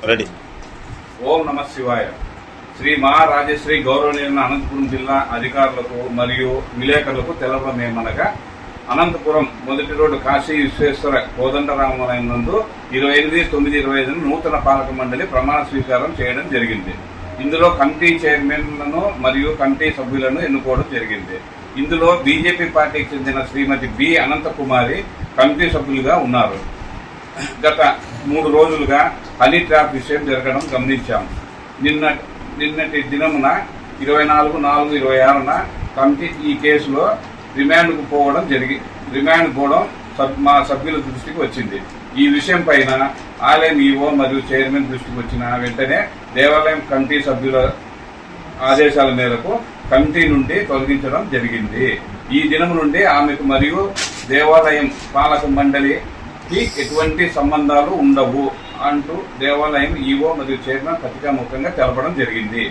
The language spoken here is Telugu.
రెడీ. ఓం నమ శివాయ. శ్రీ మహారాజశ్రీ గౌరవనీయుల అనంతపురం జిల్లా అధికారులకు మరియు విలేకరులకు తెలపమేమనగా, అనంతపురం మొదటి రోడ్డు కాశీ విశ్వేశ్వర కోదండరామాలయం నందు 28/9/25 నూతన పాలక మండలి ప్రమాణ స్వీకారం చేయడం జరిగింది. ఇందులో కమిటీ చైర్మన్లను మరియు కమిటీ సభ్యులను ఎన్నుకోవడం జరిగింది. ఇందులో బీజేపీ పార్టీకి చెందిన శ్రీమతి బి అనంతకుమారి కమిటీ సభ్యులుగా ఉన్నారు. గత 3 రోజులుగా హనీ ట్రాప్ విషయం జరగడం గమనించాం. నిన్నటి దినమున 24/4/26 కమిటీ ఈ కేసులో రిమాండ్కు పోవడం మా సభ్యుల దృష్టికి వచ్చింది. ఈ విషయం పైన ఆలయం ఈవో మరియు చైర్మన్ దృష్టికి వచ్చిన వెంటనే దేవాలయం కమిటీ సభ్యుల ఆదేశాల మేరకు కమిటీ నుండి తొలగించడం జరిగింది. ఈ దినం నుండి ఆమెకు మరియు దేవాలయం పాలక మండలికి ఎటువంటి సంబంధాలు ఉండవు అంటూ దేవాలయం ఈవో మరియు చైర్మన్ పత్రికాముఖంగా తెలపడం జరిగింది.